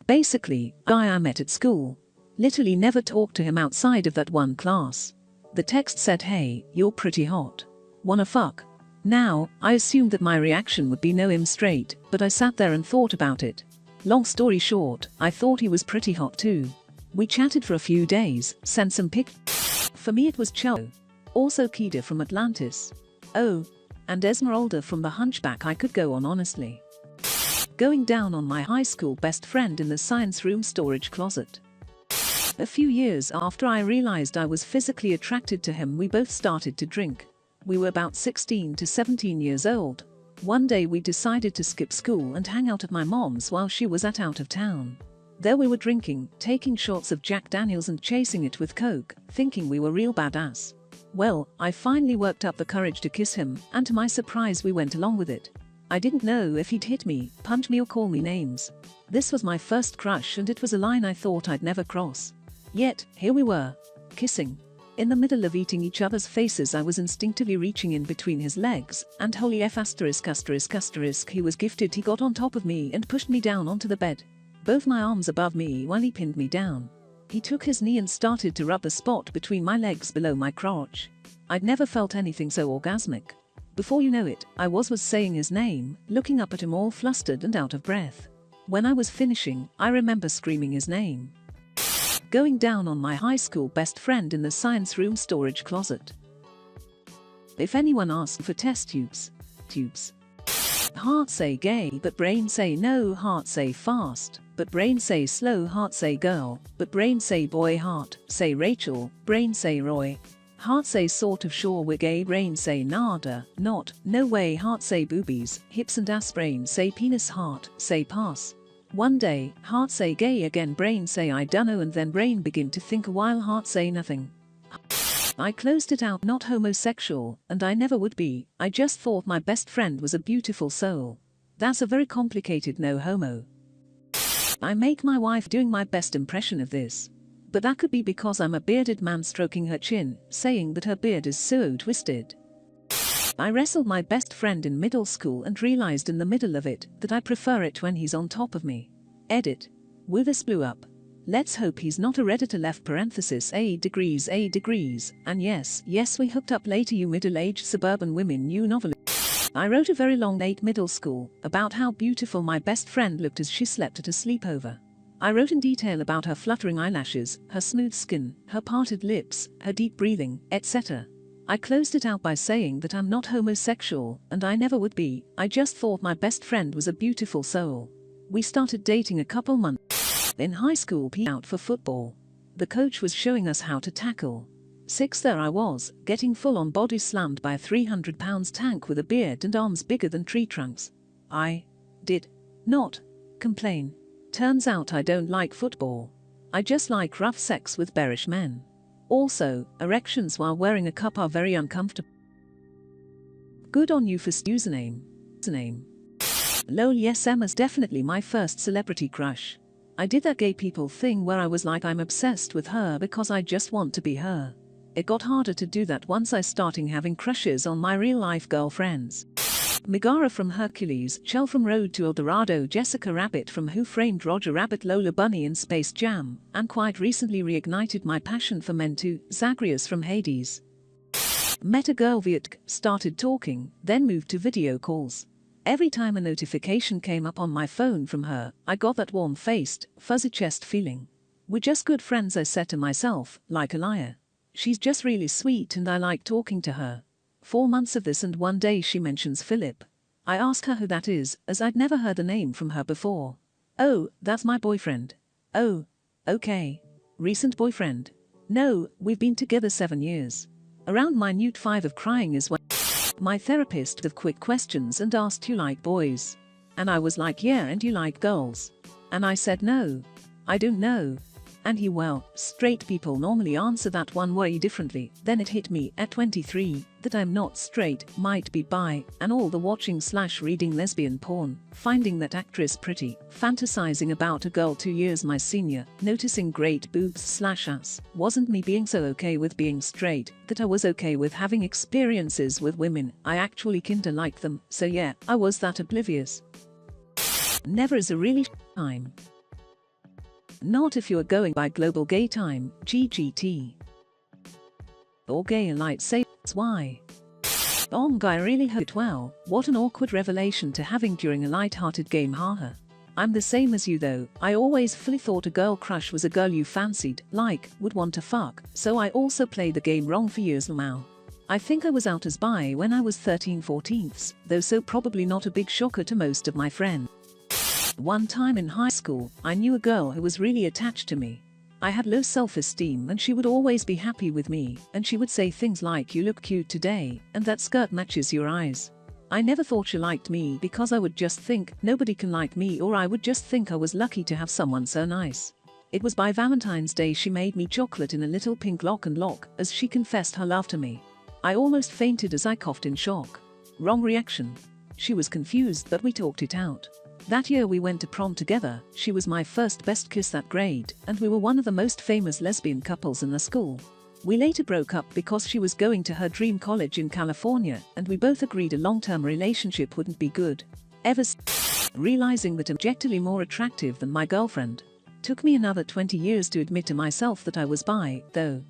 Basically, guy I met at school. Literally never talked to him outside of that one class. The text said, "Hey, you're pretty hot. Wanna fuck?" Now, I assumed that my reaction would be no, I'm straight, but I sat there and thought about it. Long story short, I thought he was pretty hot too. We chatted for a few days, sent some pic. For me it was Cho. Also Kida from Atlantis. Oh, and Esmeralda from The Hunchback. I could go on honestly. Going down on my high school best friend in the science room storage closet. A few years after I realized I was physically attracted to him, we both started to drink. We were about 16 to 17 years old. One day we decided to skip school and hang out at my mom's while she was out of town. There we were drinking, taking shots of Jack Daniels and chasing it with Coke, thinking we were real badass. Well, I finally worked up the courage to kiss him, and to my surprise we went along with it. I didn't know if he'd hit me, punch me or call me names. This was my first crush and it was a line I thought I'd never cross. Yet, here we were, kissing. In the middle of eating each other's faces, I was instinctively reaching in between his legs, and holy F asterisk asterisk asterisk he was gifted. He got on top of me and pushed me down onto the bed. Both my arms above me while he pinned me down. He took his knee and started to rub the spot between my legs below my crotch. I'd never felt anything so orgasmic. Before you know it, I was saying his name, looking up at him all flustered and out of breath. When I was finishing, I remember screaming his name. Going down on my high school best friend in the science room storage closet. If anyone asks for test tubes. Heart say gay, but brain say no. Heart say fast, but brain say slow. Heart say girl, but brain say boy. Heart say Rachel, brain say Roy. Heart say sort of sure we're gay. Brain say nada, not, no way. Heart say boobies, hips and ass. Brain say penis. Heart say pass. One day, heart say gay again. Brain say I dunno, and then brain begin to think a while. Heart say nothing. I closed it out, not homosexual, and I never would be. I just thought my best friend was a beautiful soul. That's a very complicated no homo. I make my wife doing my best impression of this. But that could be because I'm a bearded man stroking her chin, saying that her beard is so twisted. I wrestled my best friend in middle school and realized in the middle of it that I prefer it when he's on top of me. Edit. Woo, this blew up. Let's hope he's not a Redditor. Left parenthesis A degrees. And yes, we hooked up later, you middle-aged suburban women, you novelist. I wrote a very long late middle school about how beautiful my best friend looked as she slept at a sleepover. I wrote in detail about her fluttering eyelashes, her smooth skin, her parted lips, her deep breathing, etc. I closed it out by saying that I'm not homosexual, and I never would be. I just thought my best friend was a beautiful soul. We started dating a couple months. In high school, out for football. The coach was showing us how to tackle. 6 there I was, getting full-on body slammed by a 300-pound tank with a beard and arms bigger than tree trunks. I did not complain. Turns out I don't like football. I just like rough sex with bearish men. Also, erections while wearing a cup are very uncomfortable. Good on you for username. Lol, yes, Emma's definitely my first celebrity crush. I did that gay people thing where I was like, I'm obsessed with her because I just want to be her. It got harder to do that once I started having crushes on my real-life girlfriends. Megara from Hercules, Chell from Road to El Dorado, Jessica Rabbit from Who Framed Roger Rabbit, Lola Bunny in Space Jam, and quite recently reignited my passion for men too, Zagreus from Hades. Met a girl via started talking, then moved to video calls. Every time a notification came up on my phone from her, I got that warm-faced, fuzzy chest feeling. We're just good friends, I said to myself, like a liar. She's just really sweet and I like talking to her. 4 months of this and one day she mentions Philip. I ask her who that is, as I'd never heard the name from her before. Oh, that's my boyfriend. Oh, okay. Recent boyfriend? No, we've been together 7 years. Around minute 5 of crying is when my therapist with quick questions and asked, you like boys? And I was like, yeah, and you like girls? And I said no, I don't know. And he, well, straight people normally answer that one way differently. Then it hit me at 23 that I'm not straight, might be bi, and all the watching/reading lesbian porn, finding that actress pretty, fantasizing about a girl 2 years my senior, noticing great boobs/ass, wasn't me being so okay with being straight that I was okay with having experiences with women. I actually kinda liked them, so yeah, I was that oblivious. Never is a really time. Not if you are going by Global Gay Time, GGT. Or Gay Lightsabers, why? I really hope it well. What an awkward revelation to having during a light-hearted game, haha. I'm the same as you though. I always fully thought a girl crush was a girl you fancied, like, would want to fuck, so I also played the game wrong for years now. I think I was out as bi when I was 13/14, though so probably not a big shocker to most of my friends. One time in high school, I knew a girl who was really attached to me. I had low self-esteem and she would always be happy with me, and she would say things like, "You look cute today," and "That skirt matches your eyes." I never thought she liked me because I would just think, nobody can like me, or I would just think I was lucky to have someone so nice. It was by Valentine's Day she made me chocolate in a little pink lock and lock, as she confessed her love to me. I almost fainted as I coughed in shock. Wrong reaction. She was confused, but we talked it out. That year we went to prom together. She was my first best kiss that grade, and we were one of the most famous lesbian couples in the school. We later broke up because she was going to her dream college in California, and we both agreed a long-term relationship wouldn't be good. Ever since, realizing that I'm objectively more attractive than my girlfriend. Took me another 20 years to admit to myself that I was bi, though.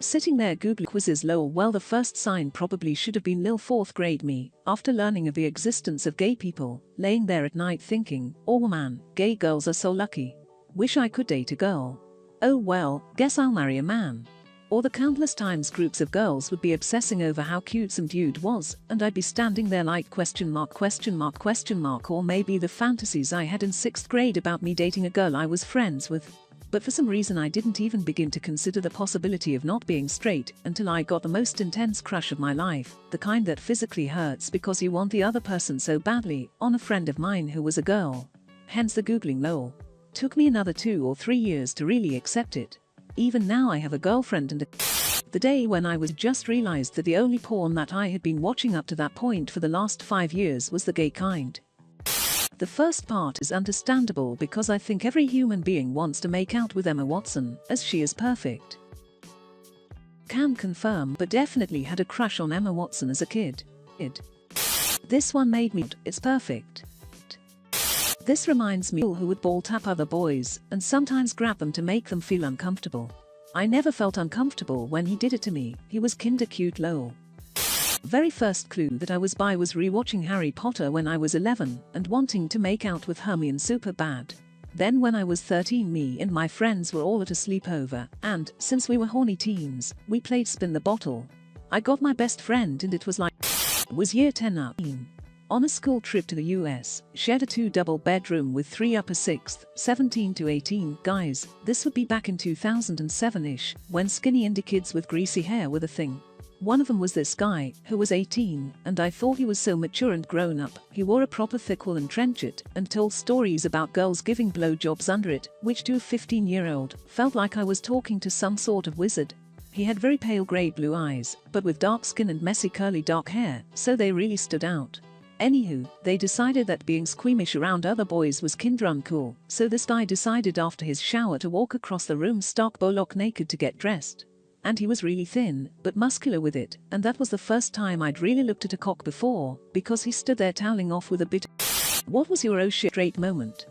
Sitting there Googling quizzes lol, well, the first sign probably should have been lil 4th grade me, after learning of the existence of gay people, laying there at night thinking, oh man, gay girls are so lucky. Wish I could date a girl. Oh well, guess I'll marry a man. Or the countless times groups of girls would be obsessing over how cute some dude was, and I'd be standing there like question mark, or maybe the fantasies I had in 6th grade about me dating a girl I was friends with. But for some reason I didn't even begin to consider the possibility of not being straight until I got the most intense crush of my life, the kind that physically hurts because you want the other person so badly, on a friend of mine who was a girl. Hence the Googling lol. Took me another 2 or 3 years to really accept it. Even now I have a girlfriend and the day when I was just realized that the only porn that I had been watching up to that point for the last 5 years was the gay kind. The first part is understandable because I think every human being wants to make out with Emma Watson, as she is perfect. Can confirm, but definitely had a crush on Emma Watson as a kid. This one made me, it's perfect. This reminds me of who would ball tap other boys, and sometimes grab them to make them feel uncomfortable. I never felt uncomfortable when he did it to me, he was kinda cute lol. Very first clue that I was bi was rewatching Harry Potter when I was 11, and wanting to make out with Hermione super bad. Then when I was 13 me and my friends were all at a sleepover, and, since we were horny teens, we played spin the bottle. I got my best friend and it was like, was year 10 up. On a school trip to the US, shared a 2-double bedroom with 3 upper 6th, 17 to 18 guys. This would be back in 2007-ish, when skinny indie kids with greasy hair were the thing. One of them was this guy, who was 18, and I thought he was so mature and grown up. He wore a proper thick woolen trenchcoat and told stories about girls giving blowjobs under it, which to a 15-year-old felt like I was talking to some sort of wizard. He had very pale grey blue eyes, but with dark skin and messy curly dark hair, so they really stood out. Anywho, they decided that being squeamish around other boys was kinda uncool, so this guy decided after his shower to walk across the room stark bollock naked to get dressed. And he was really thin, but muscular with it, and that was the first time I'd really looked at a cock before, because he stood there toweling off with a bit. What was your oh shit straight moment?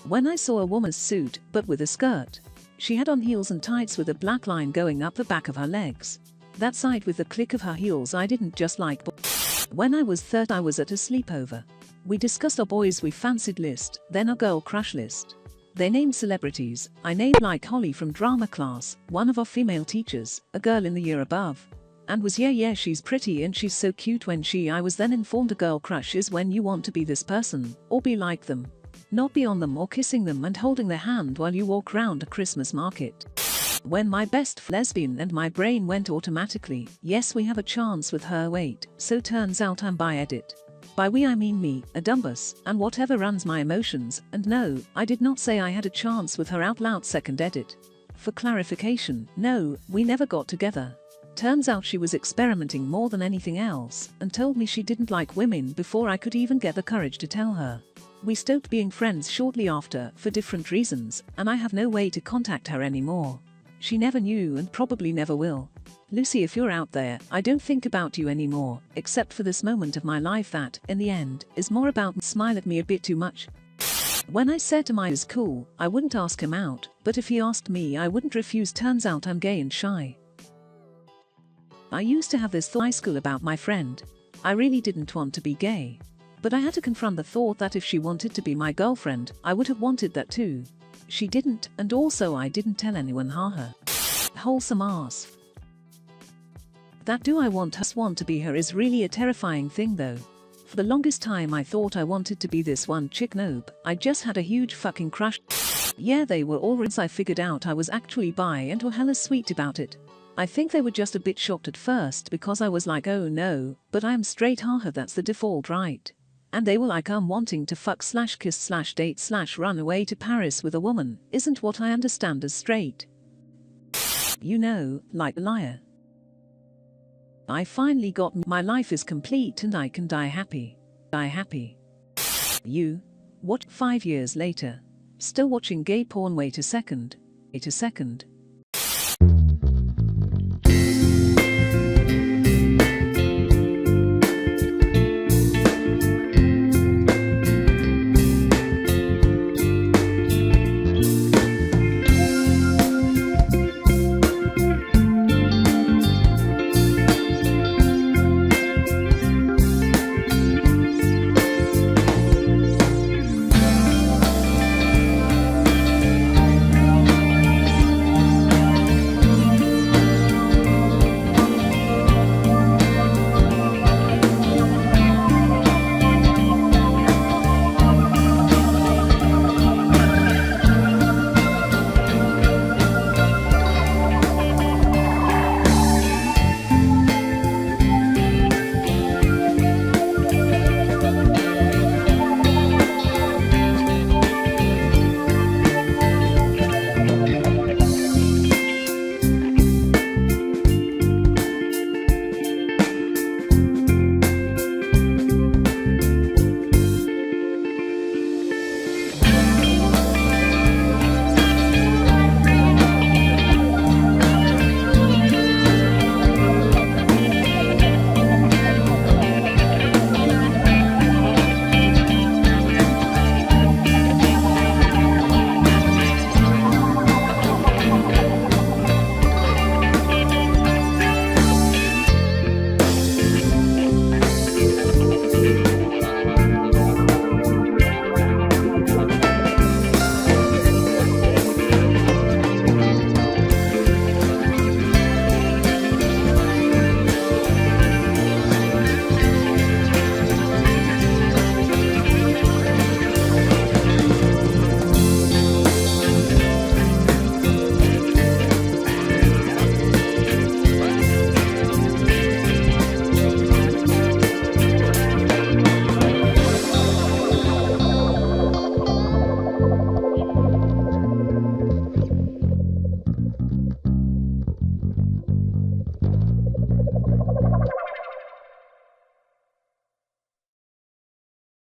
When I saw a woman's suit, but with a skirt. She had on heels and tights with a black line going up the back of her legs. That side with the click of her heels I didn't just like. When I was 30 I was at a sleepover. We discussed our boys we fancied list, then our girl crush list. They named celebrities. I named like Holly from drama class, one of our female teachers, a girl in the year above. And was yeah she's pretty and she's so cute when I was then informed a girl crush is when you want to be this person, or be like them. Not be on them or kissing them and holding their hand while you walk round a Christmas market. When my best lesbian and my brain went automatically, yes we have a chance with her wait, so turns out I'm bi edit. By we I mean me, a dumbus, and whatever runs my emotions, and no, I did not say I had a chance with her out loud second edit. For clarification, no, we never got together. Turns out she was experimenting more than anything else, and told me she didn't like women before I could even get the courage to tell her. We stopped being friends shortly after, for different reasons, and I have no way to contact her anymore. She never knew and probably never will. Lucy, if you're out there, I don't think about you anymore, except for this moment of my life that, in the end, is more about smile at me a bit too much. When I said to my is cool, I wouldn't ask him out, but if he asked me I wouldn't refuse. Turns out I'm gay and shy. I used to have this thought in high school about my friend. I really didn't want to be gay. But I had to confront the thought that if she wanted to be my girlfriend, I would have wanted that too. She didn't, and also I didn't tell anyone. Haha. Wholesome ass. That do I want to be her is really a terrifying thing though. For the longest time I thought I wanted to be this one chick. Nope, I just had a huge fucking crush. Yeah, they were all once I figured out I was actually bi and were hella sweet about it. I think they were just a bit shocked at first because I was like, oh no, but I'm straight. Haha, that's the default, right? And they were like, I'm wanting to fuck / kiss / date / run away to Paris with a woman isn't what I understand as straight. You know, like a liar. I finally got my life is complete and I can die happy. Die happy. You? What? 5 years later. Still watching gay porn. Wait a second.